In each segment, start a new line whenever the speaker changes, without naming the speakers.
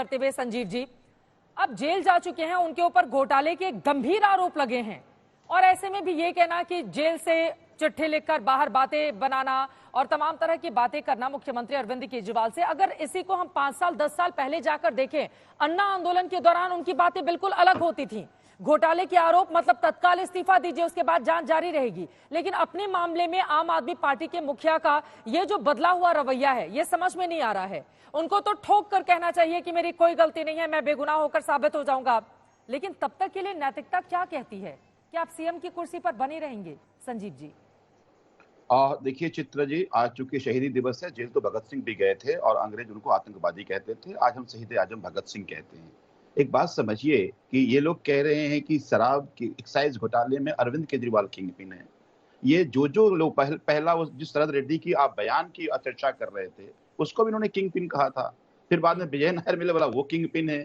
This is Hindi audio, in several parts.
करते हुए संजीव जी, अब जेल जा चुके हैं, उनके ऊपर घोटाले के गंभीर आरोप लगे हैं और ऐसे में भी ये कहना कि जेल से चिट्ठी लिखकर बाहर बातें बनाना और तमाम तरह की बातें करना मुख्यमंत्री अरविंद केजरीवाल से, अगर इसी को हम 5 साल 10 साल पहले जाकर देखें, अन्ना आंदोलन के दौरान उनकी बातें बिल्कुल अलग होती थी। घोटाले के आरोप मतलब तत्काल इस्तीफा दीजिए, उसके बाद जांच जारी रहेगी। लेकिन अपने मामले में आम आदमी पार्टी के मुखिया का ये जो बदला हुआ रवैया है, ये समझ में नहीं आ रहा है। उनको तो ठोक कर कहना चाहिए कि मेरी कोई गलती नहीं है, मैं बेगुनाह होकर साबित हो जाऊंगा। लेकिन तब तक के लिए नैतिकता क्या कहती है कि आप सीएम की कुर्सी पर बने रहेंगे? संजीव जी
देखिए चित्रा जी, आज चूंकि शहीदी दिवस है, जेल तो भगत सिंह भी गए थे और अंग्रेज उनको आतंकवादी कहते थे। आज हम शहीद आजम भगत सिंह कहते हैं। एक बात समझिए कि ये लोग कह रहे हैं कि शराब की एक्साइज घोटाले में अरविंद केजरीवाल किंग पिन है। ये जो लोग पहला जिस शरद रेड्डी की आप बयान की चर्चा कर रहे थे, उसको भी इन्होंने किंग पिन कहा था। फिर बाद में विजय नायर मिले, बोला वो किंग पिन है।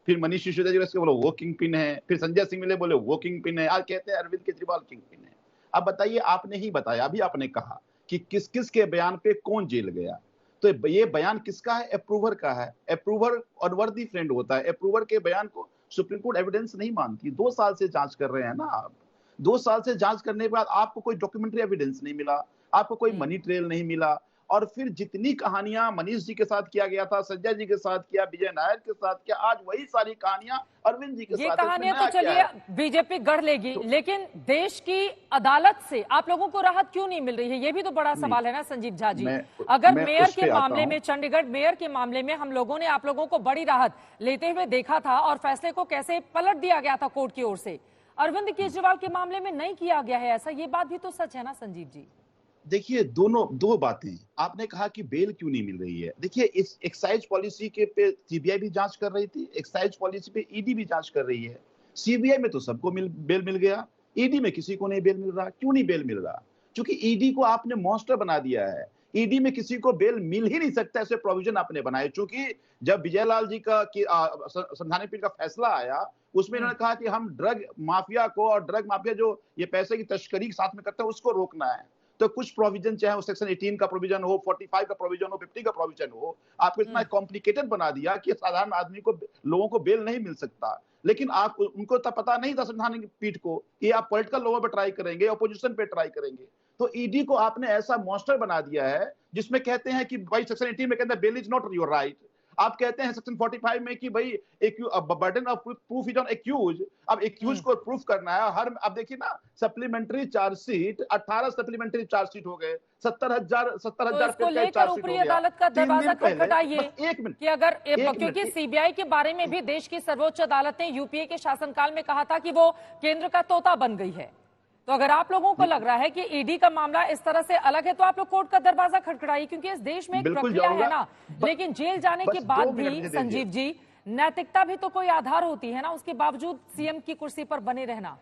फिर मनीष सिसोदिया जी बोला वो किंग पिन है। फिर संजय सिंह मिले, बोले वो किंग पिन है। आज कहते हैं अरविंद केजरीवाल किंग पिन है। अब बताइए, आपने ही बताया, अभी आपने कहा कि किस किस के बयान पे कौन जेल गया। तो ये बयान किसका है? अप्रूवर का है। अप्रूवर अनवर्दी फ्रेंड होता है। अप्रूवर के बयान को सुप्रीम कोर्ट एविडेंस नहीं मानती। 2 साल से जांच कर रहे हैं ना आप। 2 साल से जांच करने के बाद आपको कोई डॉक्यूमेंट्री एविडेंस नहीं मिला, आपको कोई मनी ट्रेल नहीं मिला। और फिर जितनी कहानियां मनीष जी के साथ किया गया था, संजय जी के साथ किया, विजय नायर के साथ किया, आज वही सारी कहानियां अरविंद जी के साथ।
ये कहानियां तो चलिए बीजेपी गढ़ लेगी, लेकिन देश की अदालत से आप लोगों को राहत क्यों नहीं मिल रही है? ये भी तो बड़ा सवाल है ना संजीव झा जी। अगर मेयर के मामले में, चंडीगढ़ मेयर के मामले में हम लोगों ने आप लोगों को बड़ी राहत लेते हुए देखा था और फैसले को कैसे पलट दिया गया था कोर्ट की ओर से, अरविंद केजरीवाल के मामले में नहीं किया गया है ऐसा, ये बात भी तो सच है ना संजीव जी?
देखिए, दो बातें। आपने कहा कि बेल क्यों नहीं मिल रही है। देखिए, इस एक्साइज पॉलिसी के पे सीबीआई भी जांच कर रही थी, एक्साइज पॉलिसी पे ईडी भी जांच कर रही है। सीबीआई में तो सबको बेल मिल गया, ईडी में किसी को नहीं बेल मिल रहा। क्यों नहीं बेल मिल रहा? क्योंकि ईडी को आपने मॉन्स्टर बना दिया है। ईडी में किसी को बेल मिल ही नहीं सकता, ऐसे प्रोविजन आपने बनाए। चूंकि जब विजयलाल जी का संवैधानिक पीठ का फैसला आया, उसमें इन्होंने कहा कि हम ड्रग माफिया को, और ड्रग माफिया जो ये पैसे की तस्करी साथ में करते हैं, उसको रोकना है। तो कुछ प्रोविजन, चाहे वो सेक्शन 18 का प्रोविजन हो, 45 का प्रोविजन हो, 50 का प्रोविजन हो, आपको इतना कॉम्प्लिकेटेड बना दिया कि साधारण आदमी को, लोगों को बेल नहीं मिल सकता। लेकिन आप, उनको तो पता नहीं था संवैधानिक पीठ को कि आप पॉलिटिकल लोगों पे ट्राई करेंगे, अपोजिशन पे ट्राई करेंगे। तो ईडी को आपने ऐसा मॉन्स्टर बना दिया है जिसमें कहते हैं कि भाई सेक्शन 18 में कहते हैं bail is not your right. आप कहते हैं सेक्शन 45 में कि भाई burden of proof is on accused. अब एक्यूज को प्रूफ करना है। हर, अब देखिए ना, सप्लीमेंट्री चार्जशीट 18 सप्लीमेंट्री चार्जशीट हो गए, 70,000
इसको लेकर ऊपरी अदालत का दरवाजा खटखटाइए।
एक मिनट,
कि अगर, क्योंकि सीबीआई के बारे में भी देश की सर्वोच्च अदालत ने यूपीए के शासनकाल में कहा था कि वो केंद्र का तोता बन गई है। तो अगर आप लोगों को लग रहा है कि ईडी का मामला इस तरह से अलग है, तो आप लोग कोर्ट का दरवाजा खटखटाइए, क्योंकि इस देश में एक प्रक्रिया है ना। लेकिन जेल जाने के बाद भी संजीव जी, नैतिकता भी तो कोई आधार होती है ना, उसके बावजूद सीएम की कुर्सी पर बने रहना।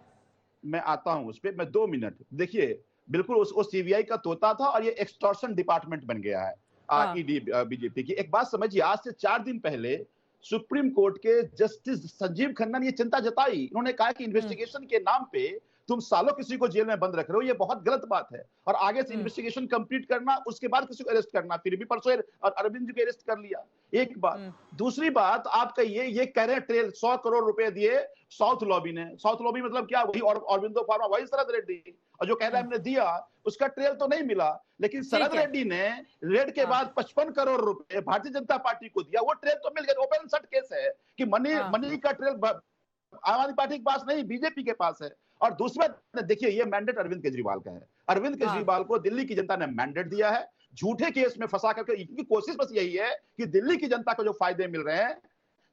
मैं आता हूं उस पर, मैं 2 मिनट। देखिए, बिल्कुल वो सीबीआई का तोता था और ये एक्सटॉर्शन डिपार्टमेंट बन गया है ईडी बीजेपी की। एक बात समझिए, आज से 4 दिन पहले सुप्रीम कोर्ट के जस्टिस संजीव खन्ना ने ये चिंता जताई। उन्होंने कहा कि इन्वेस्टिगेशन के नाम पे तुम सालों किसी को जेल में बंद रख रहे हो, ये बहुत गलत बात है। और आगे से इन्वेस्टिगेशन कंप्लीट करना, उसके बाद किसी को अरेस्ट करना। फिर भी परसों अरविंद जी को अरेस्ट कर लिया। एक बात। दूसरी बात, आपका ये कह रहे हैं ट्रेल 100 करोड़ रुपए दिए साउथ लॉबी ने। साउथ लॉबी मतलब क्या? वही अरविंदो फार्मा, वही शरद रेड्डी। और जो कह रहा है हमने दिया, उसका ट्रेल तो नहीं मिला। लेकिन शरद रेड्डी ने रेड के बाद 55 करोड़ रुपए भारतीय जनता पार्टी को दिया, वो ट्रेल तो मिल गया। ओपन सट केस है कि मनी का ट्रेल आम आदमी पार्टी के पास नहीं, बीजेपी के पास है। और दूसरा, देखिए, ये मैंडेट अरविंद केजरीवाल का है। अरविंद केजरीवाल को दिल्ली की जनता ने मैंडेट दिया है झूठे केस में फंसा करके। इनकी कोशिश बस यही है कि दिल्ली की जनता को जो फायदे मिल रहे हैं,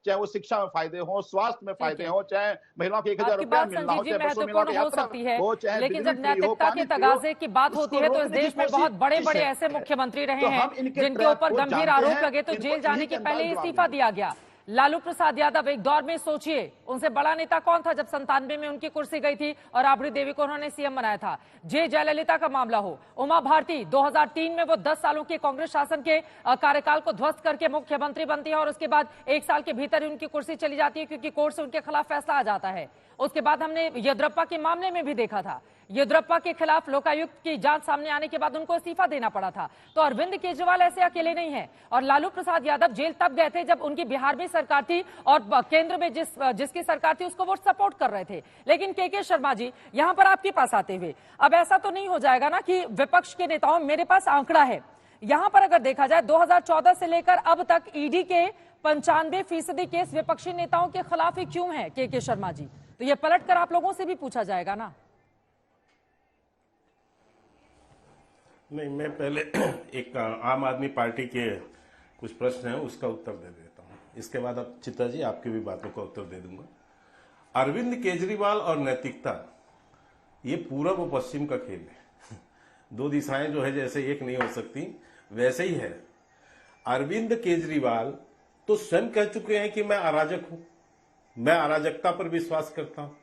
चाहे वो शिक्षा में फायदे हो, स्वास्थ्य में फायदे हो, चाहे महिलाओं को 1,000 रुपया मिलना हो, चाहे
महत्वपूर्ण हो सकती है, लेकिन जब नैतिकता के तगाजे की बात होती है तो इस देश में बहुत बड़े बड़े ऐसे मुख्यमंत्री रहे हैं जिनके ऊपर गंभीर आरोप लगे, तो जेल जाने के पहले इस्तीफा दिया गया। लालू प्रसाद यादव, एक दौर में सोचिए उनसे बड़ा नेता कौन था जब 97 में उनकी कुर्सी गई थी और राबड़ी देवी को उन्होंने सीएम बनाया था। जयललिता का मामला हो, उमा भारती 2003 में वो 10 सालों के कांग्रेस शासन के कार्यकाल को ध्वस्त करके मुख्यमंत्री बनती है और उसके बाद 1 साल के भीतर उनकी कुर्सी चली जाती है क्योंकि कोर्ट से उनके खिलाफ फैसला आ जाता है। उसके बाद हमने येदियुरप्पा के मामले में भी देखा था। येदियुरप्पा के खिलाफ लोकायुक्त की जांच सामने आने के बाद उनको इस्तीफा देना पड़ा था। तो अरविंद केजरीवाल ऐसे अकेले नहीं है। और लालू प्रसाद यादव जेल तब गए थे जब उनकी बिहार में सरकार थी और केंद्र में जिसकी सरकार थी उसको वो सपोर्ट कर रहे थे। लेकिन के शर्मा जी, यहां पर आपके पास आते हुए अब ऐसा तो नहीं हो जाएगा ना कि विपक्ष के नेताओं, मेरे पास आंकड़ा है यहां पर, अगर देखा जाए 2014 से लेकर अब तक ईडी के 95% केस विपक्षी नेताओं के खिलाफ ही क्यों है के शर्मा जी? तो ये पलट कर आप लोगों से भी पूछा जाएगा ना।
नहीं, मैं पहले एक आम आदमी पार्टी के कुछ प्रश्न हैं उसका उत्तर दे देता हूं, इसके बाद अब चित्रा जी आपकी भी बातों का उत्तर दे दूंगा। अरविंद केजरीवाल और नैतिकता, ये पूरब और पश्चिम का खेल है। दो दिशाएं जो है जैसे एक नहीं हो सकती वैसे ही है। अरविंद केजरीवाल तो स्वयं कह चुके हैं कि मैं अराजक हूं, मैं अराजकता पर विश्वास करता हूं,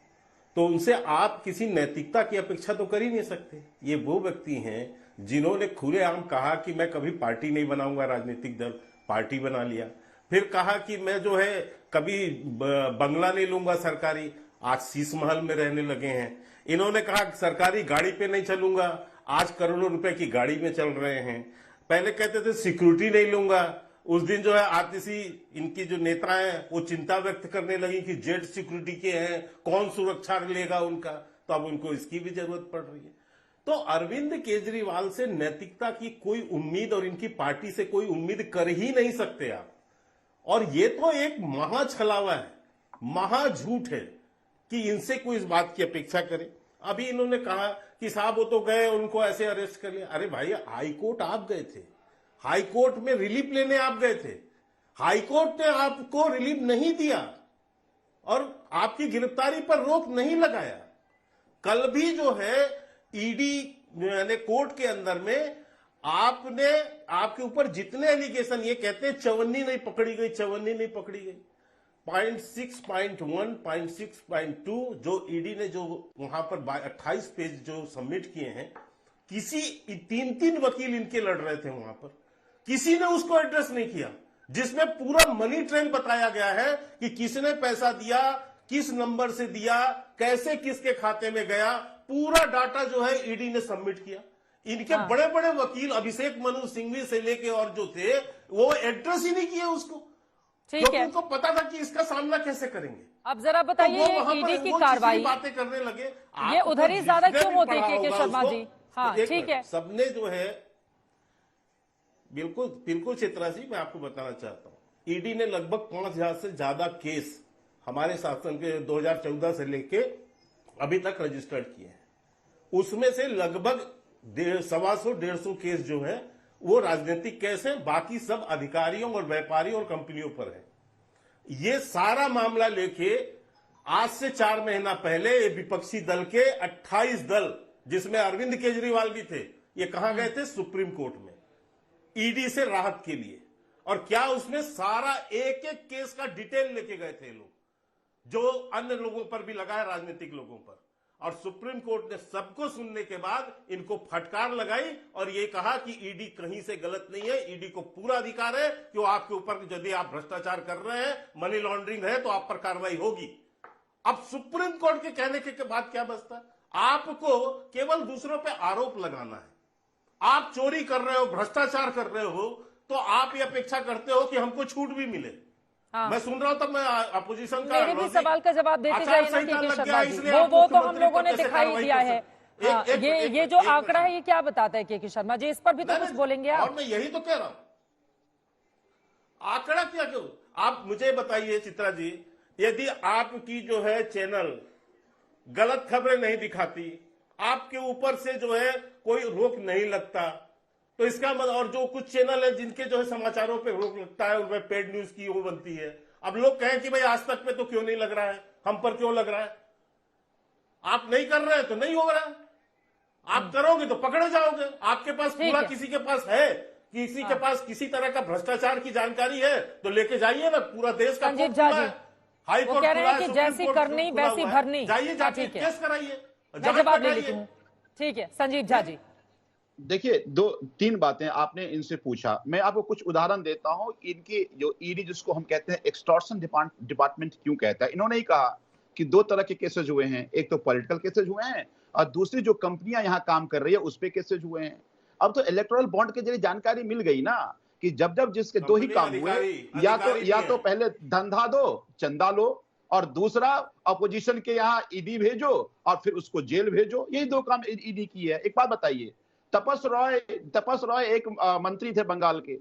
तो उनसे आप किसी नैतिकता की अपेक्षा तो कर ही नहीं सकते। ये वो व्यक्ति हैं जिन्होंने खुलेआम कहा कि मैं कभी पार्टी नहीं बनाऊंगा, राजनीतिक दल, पार्टी बना लिया। फिर कहा कि मैं जो है कभी बंगला नहीं लूंगा सरकारी, आज शीश महल में रहने लगे हैं। इन्होंने कहा सरकारी गाड़ी पे नहीं चलूंगा, आज करोड़ों रुपए की गाड़ी में चल रहे हैं। पहले कहते थे सिक्योरिटी नहीं लूंगा, उस दिन जो है आरटीसी इनकी जो नेता है वो चिंता व्यक्त करने लगी कि जेट सिक्योरिटी के हैं, कौन सुरक्षा लेगा उनका, तो अब उनको इसकी भी जरूरत पड़ रही है। तो अरविंद केजरीवाल से नैतिकता की कोई उम्मीद और इनकी पार्टी से कोई उम्मीद कर ही नहीं सकते आप। और ये तो एक महा छलावा है, महा झूठ है कि इनसे कोई इस बात की अपेक्षा करे। अभी इन्होंने कहा कि साहब वो तो गए, उनको ऐसे अरेस्ट कर लिया। अरे भाई, हाईकोर्ट आप गए थे, हाईकोर्ट में रिलीफ लेने आप गए थे, हाईकोर्ट ने आपको रिलीफ नहीं दिया और आपकी गिरफ्तारी पर रोक नहीं लगाया। कल भी जो है ईडी ने कोर्ट के अंदर में आपने, आपके ऊपर जितने एलिगेशन, ये कहते हैं चवन्नी नहीं पकड़ी गई, चवन्नी नहीं पकड़ी गई, 0.6.1, 0.6.2 जो ईडी ने जो वहां पर 28 पेज जो सबमिट किए हैं, किसी 3 वकील इनके लड़ रहे थे वहां पर, किसी ने उसको एड्रेस नहीं किया, जिसमें पूरा मनी ट्रेल बताया गया है कि किसने पैसा दिया, किस नंबर से दिया, कैसे किसके खाते में गया, पूरा डाटा जो है ईडी ने सबमिट किया। इनके बड़े बड़े वकील अभिषेक मनु सिंघवी से लेके और जो थे वो एड्रेस ही नहीं किया उसको, क्योंकि उनको पता था कि इसका सामना कैसे करेंगे।
अब जरा बताइए,
तो
ईडी की कार्रवाई
बातें करने लगे,
ये उधर ही ज्यादा क्यों होती है के शर्मा जी? हाँ ठीक है,
सबने जो है बिल्कुल बिल्कुल चित्रा जी, मैं आपको बताना चाहता हूं, ईडी ने लगभग 5000 से ज्यादा केस हमारे शासन के 2014 से लेके अभी तक रजिस्टर्ड किए हैं। उसमें से लगभग 125 केस जो है वो राजनीतिक केस है, बाकी सब अधिकारियों और व्यापारियों और कंपनियों पर है। ये सारा मामला लेके आज से 4 महीना पहले विपक्षी दल के 28 दल, जिसमें अरविंद केजरीवाल भी थे, ये कहां गए थे? सुप्रीम कोर्ट में, ईडी से राहत के लिए। और क्या उसमें सारा एक एक केस का डिटेल लेके गए थे लोग, जो अन्य लोगों पर भी लगा है, राजनीतिक लोगों पर। और सुप्रीम कोर्ट ने सबको सुनने के बाद इनको फटकार लगाई और ये कहा कि ईडी कहीं से गलत नहीं है, ईडी को पूरा अधिकार है कि वो आपके ऊपर, यदि आप भ्रष्टाचार कर रहे हैं, मनी लॉन्ड्रिंग है, तो आप पर कार्रवाई होगी। अब सुप्रीम कोर्ट के कहने के बाद क्या बचता है? आपको केवल दूसरों पर आरोप लगाना है। आप चोरी कर रहे हो, भ्रष्टाचार कर रहे हो, तो आप ये अपेक्षा करते हो कि हमको छूट भी मिले। हाँ। मैं सुन रहा हूं, तब मैं अपोजिशन का
मेरे भी सवाल का जवाब देते जाइए ना के शर्मा जी, वो तो हम लोगों ने दिखाई दिया है। ये जो आंकड़ा है ये क्या बताता है के शर्मा जी? इस पर भी तो कुछ बोलेंगे आप?
और मैं यही तो कह रहा हूं, आंकड़ा क्या क्यों? आप मुझे बताइए चित्रा जी, यदि आपकी जो है चैनल गलत खबरें नहीं दिखाती, आपके ऊपर से जो है कोई रोक नहीं लगता, तो इसका मतलब, और जो कुछ चैनल है जिनके जो है समाचारों पे रोक लगता है, उनमें पेड न्यूज की वो बनती है। अब लोग कहें कि भाई आज तक पे तो क्यों नहीं लग रहा है, हम पर क्यों लग रहा है? आप नहीं कर रहे हैं तो नहीं हो रहा है, आप करोगे तो पकड़े जाओगे। आपके पास पूरा, किसी के पास है, किसी के पास किसी तरह का भ्रष्टाचार की जानकारी है तो लेके जाइए ना, पूरा देश का
हाईकोर्ट कह रहे हैं कि जैसी करनी वैसी भरनी,
जाइए जाके केस कराइए,
जवाब ले लेती हूँ। ठीक है संजीव झा जी।
देखिए, 2-3 बातें आपने इनसे पूछा, मैं आपको कुछ उदाहरण देता हूं। इनकी जो ईडी, जिसको हम कहते हैं एक्सटॉर्शन डिपार्टमेंट क्यों कहता है, इन्होंने ही कहा कि 2 तरह के केसेस हुए हैं, एक तो पॉलिटिकल केसेस हुए हैं और दूसरी जो कंपनियां यहाँ काम कर रही है उस पे कैसे हुए हैं। अब तो इलेक्टोरल बॉन्ड के जरिए जानकारी मिल गई ना कि जब जब जिसके दो ही काम हुए, या तो पहले धंधा दो, चंदा लो, और दूसरा अपोजिशन के यहाँ ईडी भेजो और फिर उसको जेल भेजो। यही दो काम ईडी की है। एक बात बताइए, तपस रॉय एक मंत्री थे बंगाल के,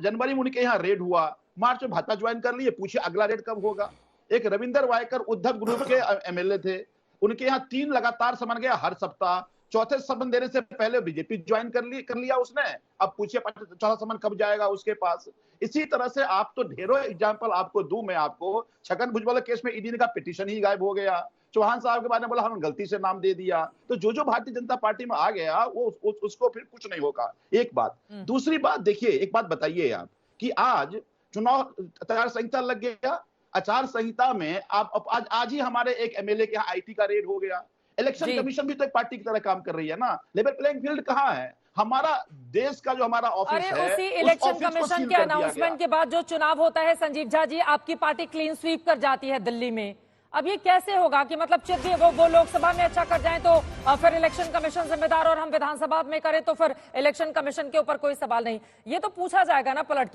जनवरी में उनके यहाँ रेड हुआ, मार्च में भाजपा ज्वाइन कर लिए, पूछे अगला रेड कब होगा। एक रविंदर वायकर उद्धव ग्रुप के एमएलए थे, उनके यहाँ 3 लगातार समन गया हर सप्ताह, चौथे समन देने से पहले बीजेपी ज्वाइन कर लिया उसने, अब पूछिए चौथा समन कब जाएगा उसके पास। इसी तरह से आप तो ढेरों एग्जाम्पल आपको दूं मैं आपको। छगन भुजबल केस में ईडी का पिटीशन ही गायब हो गया, चौहान साहब के बारे में बोला हमने गलती से नाम दे दिया। तो जो भारतीय जनता पार्टी में आ गया वो उसको फिर कुछ नहीं होगा। एक बात। दूसरी बात देखिए, एक बात बताइए आप कि आज चुनाव आचार संहिता लग गया, आचार संहिता में आप आज ही हमारे एक एमएलए के यहाँ आईटी का रेड हो गया। इलेक्शन कमीशन भी तो एक पार्टी की तरह काम कर रही है ना। लेवल प्लेइंग फील्ड कहाँ है? हमारा देश का जो हमारा ऑफिस है,
उसी इलेक्शन कमीशन के अनाउंसमेंट के बाद जो चुनाव होता है संजीव झा जी, आपकी पार्टी क्लीन स्वीप कर जाती है दिल्ली में। अब ये कैसे होगा कि मतलब वो लोकसभा में अच्छा कर जाए तो फिर इलेक्शन कमीशन जिम्मेदार, और हम विधानसभा में करें तो फिर इलेक्शन कमीशन के ऊपर कोई सवाल नहीं। ये तो पूछा जाएगा ना पलट के।